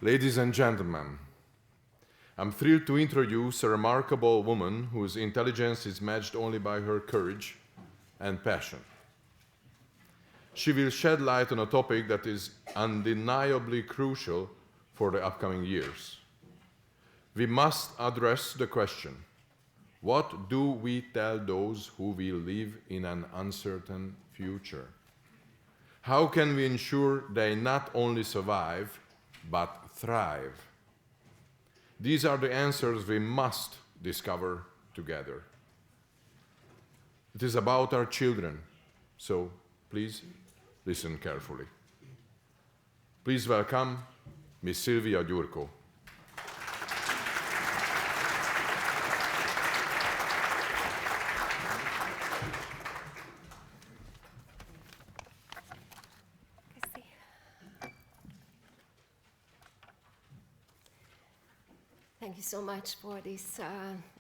Ladies and gentlemen, I'm thrilled to introduce a remarkable woman whose intelligence is matched only by her courage and passion. She will shed light on a topic that is undeniably crucial for the upcoming years. We must address the question, what do we tell those who will live in an uncertain future? How can we ensure they not only survive, but thrive? These are the answers we must discover together. It is about our children, so please listen carefully. Please welcome Ms. Szilvia Gyurkó. Thank you so much for this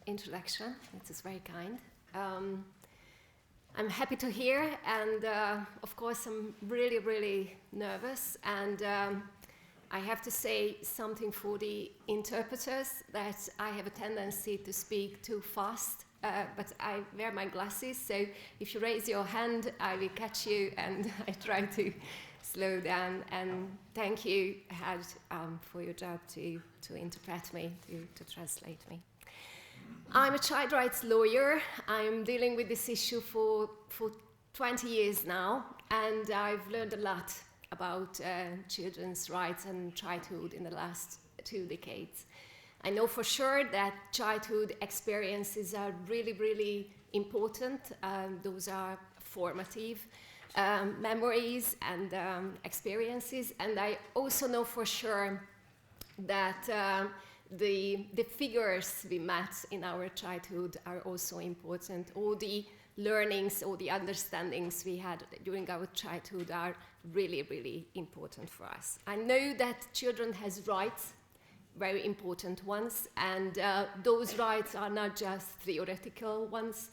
introduction. It is very kind. I'm happy to hear, and of course I'm really, really nervous, and I have to say something for the interpreters, that I have a tendency to speak too fast, but I wear my glasses, so if you raise your hand, I will catch you, and I try to slow down. And thank you, Had, for your job to interpret me, to translate me. I'm a child rights lawyer. I'm dealing with this issue for 20 years now, and I've learned a lot about children's rights and childhood in the last 2 decades. I know for sure that childhood experiences are really, really important. Those are formative memories and experiences, and I also know for sure that the figures we met in our childhood are also important. All the learnings, all the understandings we had during our childhood are really, really important for us. I know that children has rights, very important ones, and those rights are not just theoretical ones.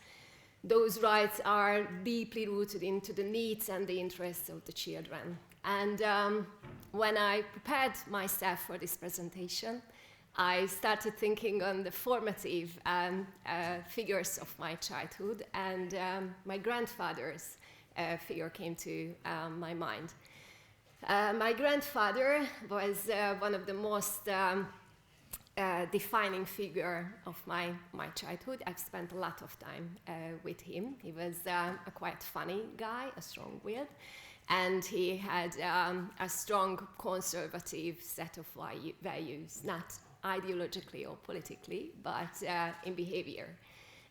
Those rights are deeply rooted into the needs and the interests of the children. And when I prepared myself for this presentation, I started thinking on the formative figures of my childhood, and my grandfather's figure came to my mind. My grandfather was one of the most defining figure of my childhood. I've spent a lot of time with him. He was a quite funny guy, a strong-willed, and he had a strong conservative set of values, not ideologically or politically, but in behavior.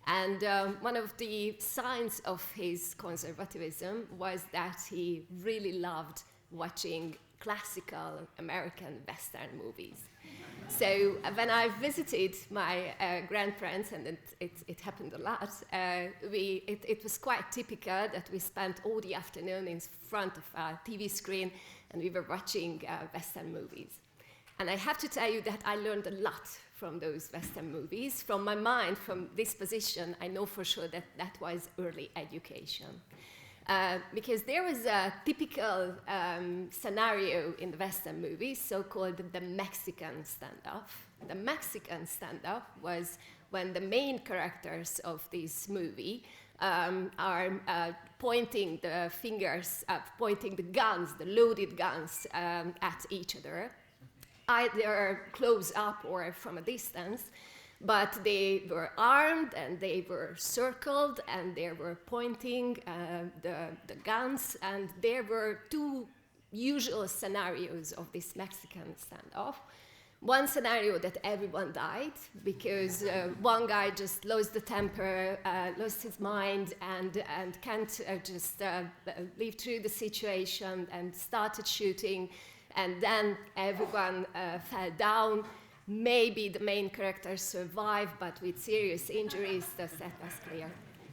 And one of the signs of his conservatism was that he really loved watching classical American Western movies. So when I visited my grandparents, and it happened a lot, it was quite typical that we spent all the afternoon in front of a TV screen and we were watching Western movies. And I have to tell you that I learned a lot from those Western movies. From my mind, from this position, I know for sure that that was early education. Because there was a typical scenario in the Western movies, so-called the Mexican standoff. The Mexican standoff was when the main characters of this movie are pointing the fingers, pointing the guns, the loaded guns, at each other, either close up or from a distance. But they were armed and they were circled and they were pointing the guns, and there were 2 usual scenarios of this Mexican standoff. One scenario that everyone died because one guy just lost the temper, lost his mind, and can't just live through the situation and started shooting, and then everyone fell down. Maybe the main character survived, but with serious injuries, the set was clear.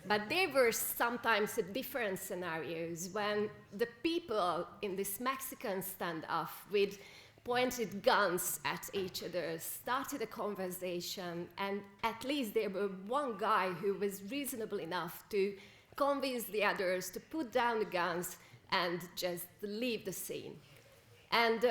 But there were sometimes different scenarios when the people in this Mexican standoff with pointed guns at each other started a conversation, and at least there were one guy who was reasonable enough to convince the others to put down the guns and just leave the scene. And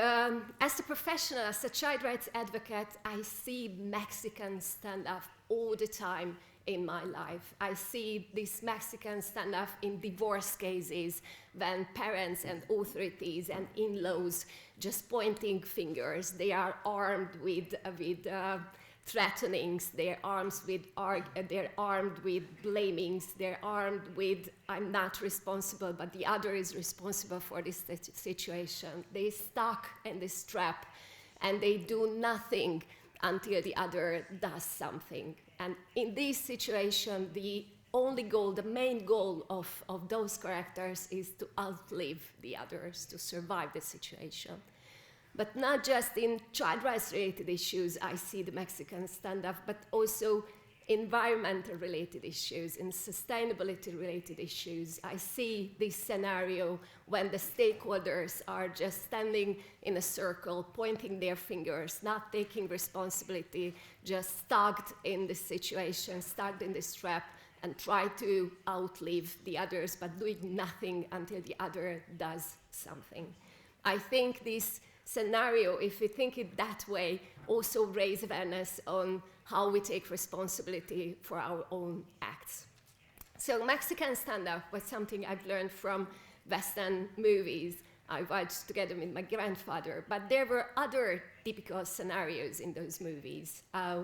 as a professional, as a child rights advocate, I see Mexicans stand up all the time in my life. I see these Mexicans stand up in divorce cases when parents and authorities and in-laws just pointing fingers. They are armed with threatenings, they're armed with blamings, they're armed with I'm not responsible, but the other is responsible for this situation. They're stuck in this trap and they do nothing until the other does something. And in this situation, the only goal, the main goal of those characters is to outlive the others, to survive the situation. But not just in child rights related issues, I see the Mexicans stand up, but also environmental related issues, in sustainability related issues. I see this scenario when the stakeholders are just standing in a circle, pointing their fingers, not taking responsibility, just stuck in this situation, stuck in this trap, and try to outlive the others, but doing nothing until the other does something. I think this scenario, if we think it that way, also raise awareness on how we take responsibility for our own acts. So Mexican stand-up was something I've learned from Western movies I watched together with my grandfather, but there were other typical scenarios in those movies.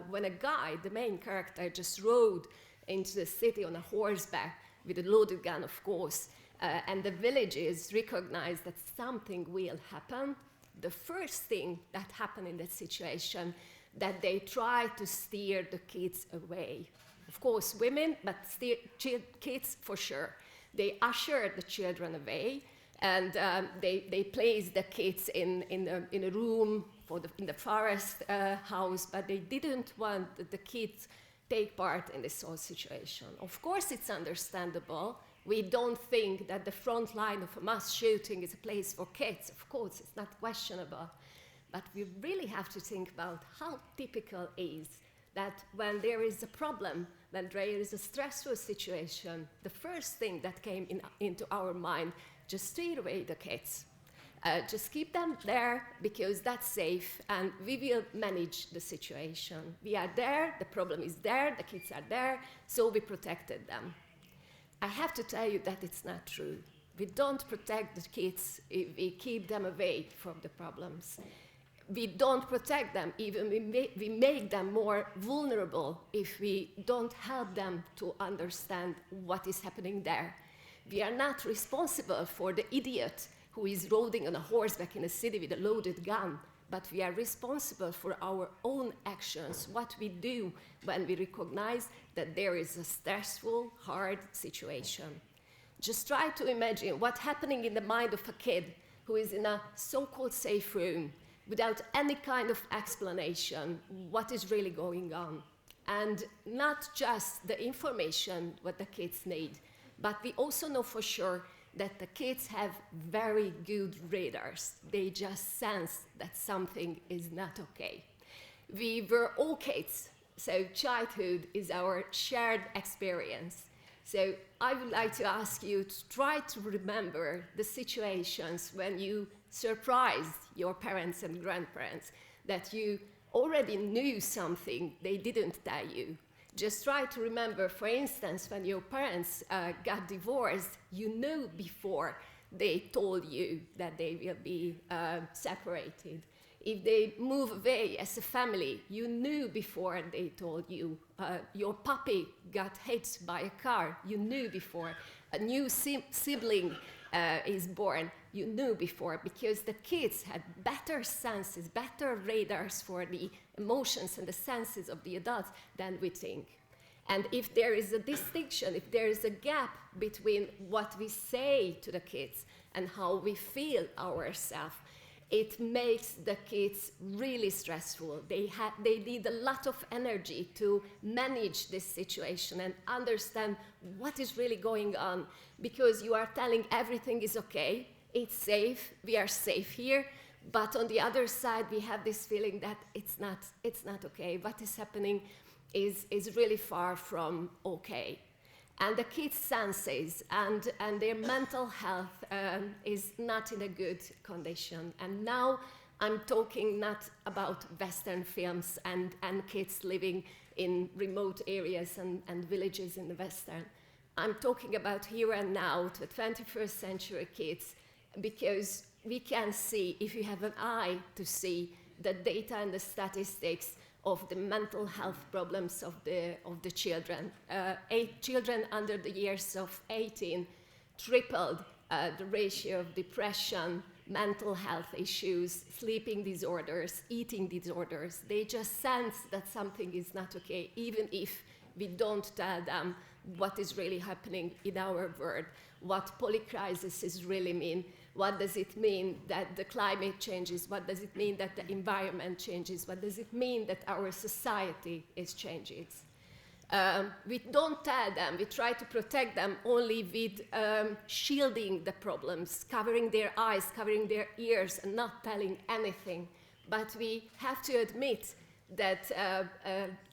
When a guy, the main character, just rode into the city on a horseback with a loaded gun, of course, and the villagers recognized that something will happen. The first thing that happened in that situation, that they try to steer the kids away. Of course, women, but kids for sure. They ushered the children away, and they placed the kids in a room in the forest house, but they didn't want the kids take part in this whole situation. Of course, it's understandable. We don't think that the front line of a mass shooting is a place for kids. Of course, it's not questionable. But we really have to think about how typical is that when there is a problem, when there is a stressful situation, the first thing that came into our mind, just steer away the kids. Just keep them there because that's safe and we will manage the situation. We are there, the problem is there, the kids are there, so we protected them. I have to tell you that it's not true. We don't protect the kids if we keep them away from the problems. We don't protect them, even we make them more vulnerable if we don't help them to understand what is happening there. We are not responsible for the idiot who is riding on a horseback in a city with a loaded gun, but we are responsible for our own actions, what we do when we recognize that there is a stressful, hard situation. Just try to imagine what's happening in the mind of a kid who is in a so-called safe room without any kind of explanation what is really going on. And not just the information what the kids need, but we also know for sure that the kids have very good radars. They just sense that something is not okay. We were all kids, so childhood is our shared experience. So I would like to ask you to try to remember the situations when you surprised your parents and grandparents, that you already knew something they didn't tell you. Just try to remember, for instance, when your parents got divorced, you knew before they told you that they will be separated. If they move away as a family, you knew before they told you. Your puppy got hit by a car, you knew before. A new sibling is born, you knew before, because the kids had better senses, better radars for the emotions and the senses of the adults than we think. And if there is a distinction, if there is a gap between what we say to the kids and how we feel ourselves, it makes the kids really stressful. They need a lot of energy to manage this situation and understand what is really going on, because you are telling everything is okay, it's safe, we are safe here, but on the other side we have this feeling that it's not okay. What is happening is really far from okay. And the kids' senses and their mental health is not in a good condition. And now I'm talking not about Western films and kids living in remote areas and villages in the Western. I'm talking about here and now, to 21st century kids, because we can see, if you have an eye to see, the data and the statistics of the mental health problems of the children. Children under the years of 18 tripled the ratio of depression, mental health issues, sleeping disorders, eating disorders. They just sense that something is not okay, even if we don't tell them what is really happening in our world, what polycrises really mean. What does it mean that the climate changes? What does it mean that the environment changes? What does it mean that our society is changing? We don't tell them, we try to protect them only with shielding the problems, covering their eyes, covering their ears, and not telling anything. But we have to admit that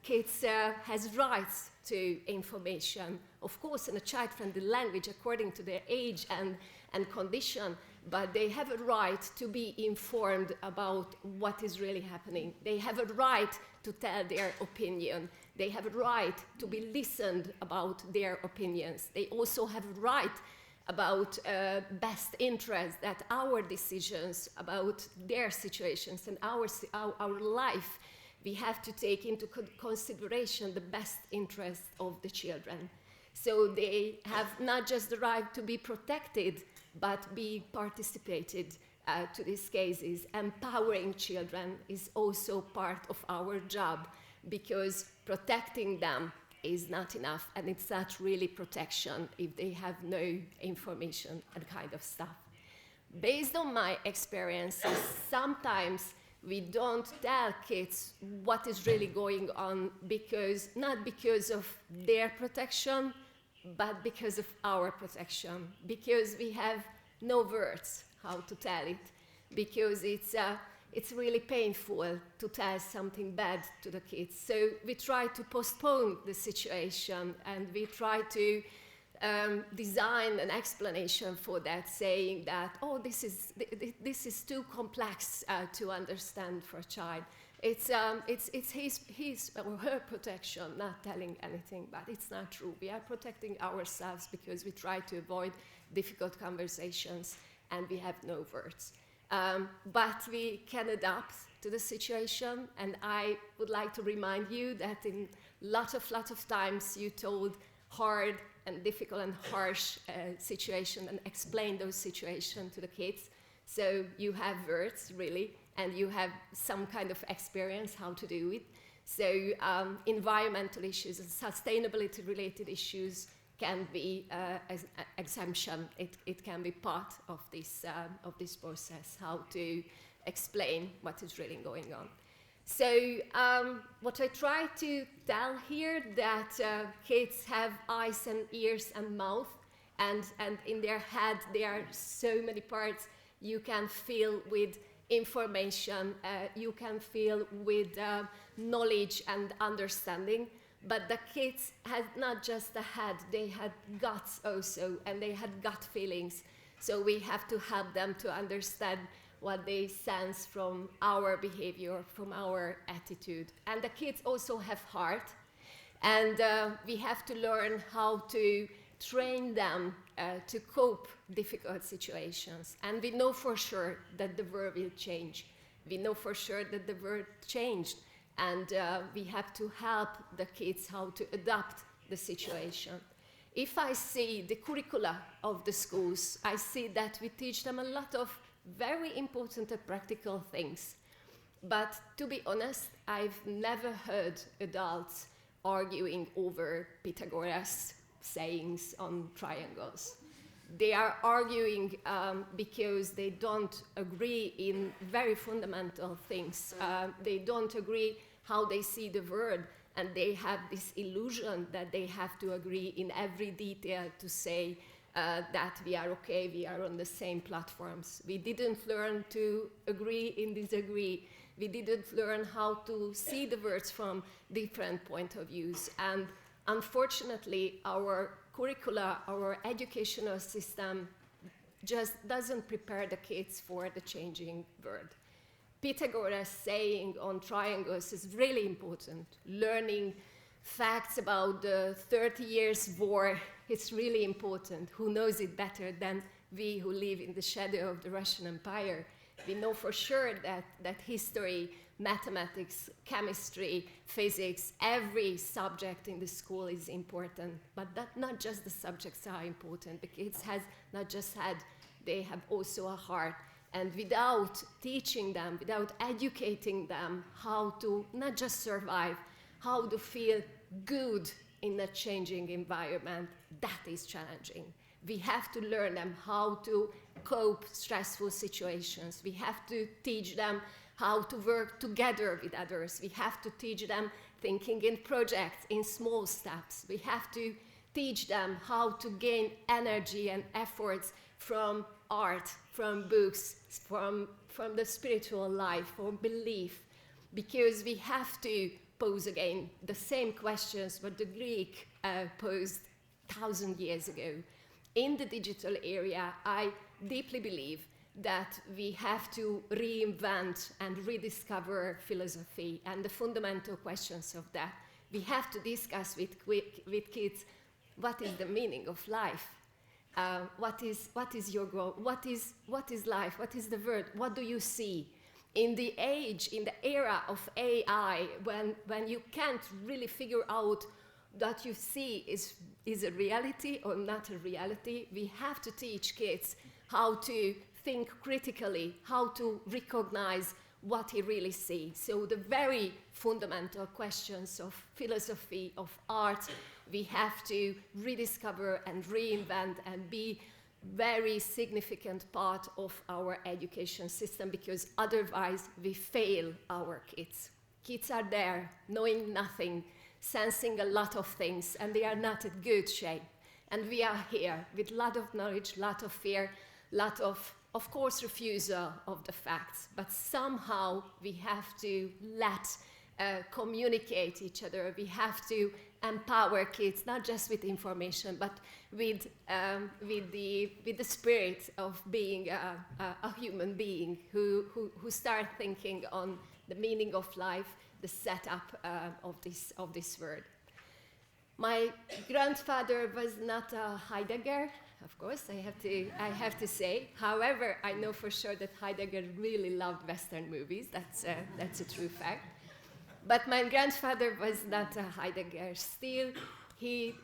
kids has rights to information, of course in a child-friendly language according to their age and condition, but they have a right to be informed about what is really happening. They have a right to tell their opinion. They have a right to be listened about their opinions. They also have a right about best interest, that our decisions about their situations and our life, we have to take into consideration the best interest of the children. So they have not just the right to be protected, but be participated to these cases. Empowering children is also part of our job, because protecting them is not enough, and it's not really protection if they have no information and kind of stuff. Based on my experiences, sometimes we don't tell kids what is really going on, because not because of their protection, but because of our protection, because we have no words how to tell it, because it's really painful to tell something bad to the kids. So we try to postpone the situation, and we try to design an explanation for that, saying that, oh, this is too complex to understand for a child. It's his or her protection, not telling anything, but it's not true. We are protecting ourselves because we try to avoid difficult conversations, and we have no words. But we can adapt to the situation, and I would like to remind you that in lot of times you told hard and difficult and harsh situation and explain those situations to the kids. So you have words, really, and you have some kind of experience how to do it. So environmental issues and sustainability related issues can be as an exemption. It can be part of this process, how to explain what is really going on. So what I try to tell here, that kids have eyes and ears and mouth, and in their head there are so many parts you can feel with information, you can feel with knowledge and understanding. But the kids had not just a head, they had guts also, and they had gut feelings. So we have to help them to understand what they sense from our behavior, from our attitude. And the kids also have heart, and we have to learn how to train them to cope difficult situations. And we know for sure that the world will change. We know for sure that the world changed, and we have to help the kids how to adapt the situation. If I see the curricula of the schools, I see that we teach them a lot of very important and practical things. But to be honest, I've never heard adults arguing over Pythagoras' sayings on triangles. They are arguing because they don't agree in very fundamental things. They don't agree how they see the world, and they have this illusion that they have to agree in every detail to say that we are okay, we are on the same platforms. We didn't learn to agree in disagree. We didn't learn how to see the words from different point of views. And unfortunately, our curricula, our educational system just doesn't prepare the kids for the changing world. Pythagoras' saying on triangles is really important. Learning facts about the 30 Years' War is really important. Who knows it better than we who live in the shadow of the Russian Empire? We know for sure that history, mathematics, chemistry, physics, every subject in the school is important, but that not just the subjects are important. The kids has not just head, they have also a heart. And without teaching them, without educating them how to not just survive, how to feel good in a changing environment, that is challenging. We have to learn them how to cope stressful situations. We have to teach them how to work together with others. We have to teach them thinking in projects, in small steps. We have to teach them how to gain energy and efforts from art, from books, from the spiritual life, from belief, because we have to pose again the same questions what the Greek posed 1,000 years ago. In the digital area, I deeply believe that we have to reinvent and rediscover philosophy and the fundamental questions of that. We have to discuss with kids what is the meaning of life. What is your goal? What is life? What is the world? What do you see? In the era of AI, when you can't really figure out that you see is a reality or not a reality, we have to teach kids how to think critically, how to recognize what he really sees. So the very fundamental questions of philosophy, of art, we have to rediscover and reinvent and be very significant part of our education system, because otherwise we fail our kids. Kids are there knowing nothing, sensing a lot of things, and they are not in good shape. And we are here with a lot of knowledge, a lot of fear, a lot of course, refusal of the facts, but somehow we have to communicate each other. We have to empower kids, not just with information, but with the spirit of being a human being who start thinking on the meaning of life, the setup of this world. My grandfather was not a Heidegger, of course, I have to say. However, I know for sure that Heidegger really loved Western movies. That's a true fact. But my grandfather was not a Heidegger. Still, he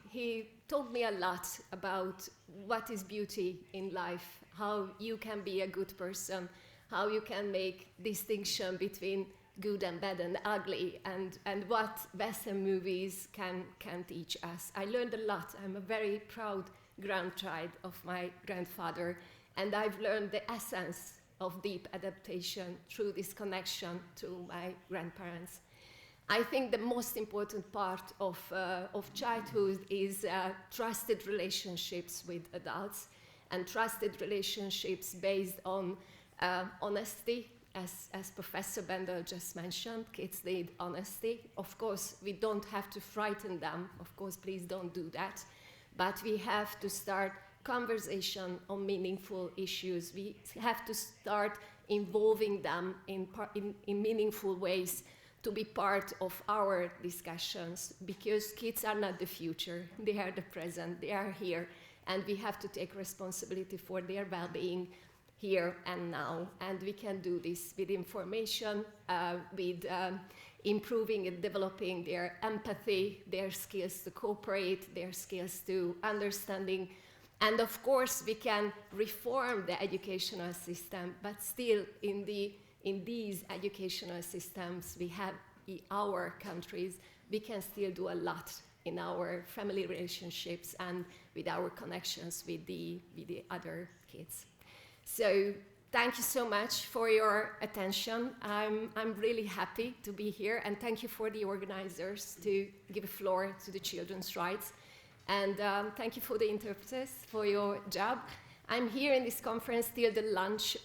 told me a lot about what is beauty in life, how you can be a good person, how you can make distinction between good and bad and ugly, and what Western movies can teach us. I learned a lot. I'm a very proud grandchild of my grandfather, and I've learned the essence of deep adaptation through this connection to my grandparents. I think the most important part of childhood is trusted relationships with adults, and trusted relationships based on honesty. As Professor Bendel just mentioned, kids need honesty. Of course, we don't have to frighten them. Of course, please don't do that. But we have to start conversation on meaningful issues. We have to start involving them in meaningful ways to be part of our discussions, because kids are not the future. They are the present. They are here. And we have to take responsibility for their well-being here and now, and we can do this with information, with improving and developing their empathy, their skills to cooperate, their skills to understanding, and of course we can reform the educational system, but still in these educational systems we have in our countries, we can still do a lot in our family relationships and with our connections with the other kids. So thank you so much for your attention. I'm really happy to be here, and thank you for the organizers to give a floor to the children's rights. And thank you for the interpreters for your job. I'm here in this conference till the lunch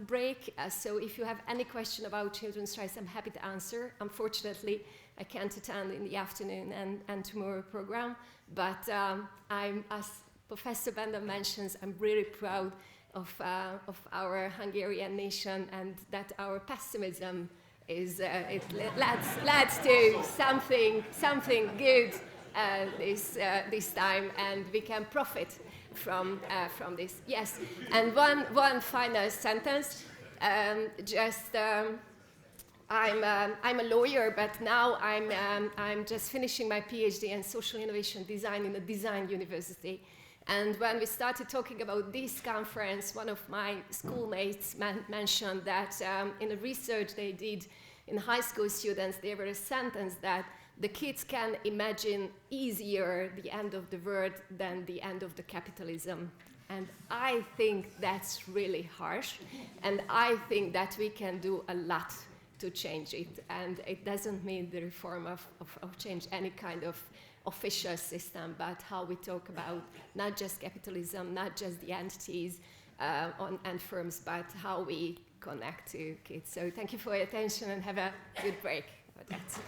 break, so if you have any question about children's rights, I'm happy to answer. Unfortunately, I can't attend in the afternoon and tomorrow program, but as Professor Benda mentions, I'm really proud of our Hungarian nation, and that our pessimism is it leads to something good this time, and we can profit from this. Yes, and one final sentence. I'm a lawyer, but now I'm just finishing my PhD in social innovation design in a design university. And when we started talking about this conference, one of my schoolmates mentioned that in a research they did in high school students, there was a sentence that the kids can imagine easier the end of the world than the end of the capitalism. And I think that's really harsh. And I think that we can do a lot to change it. And it doesn't mean the reform of change any kind of official system, but how we talk about not just capitalism, not just the entities and firms, but how we connect to kids. So thank you for your attention, and have a good break. Thanks.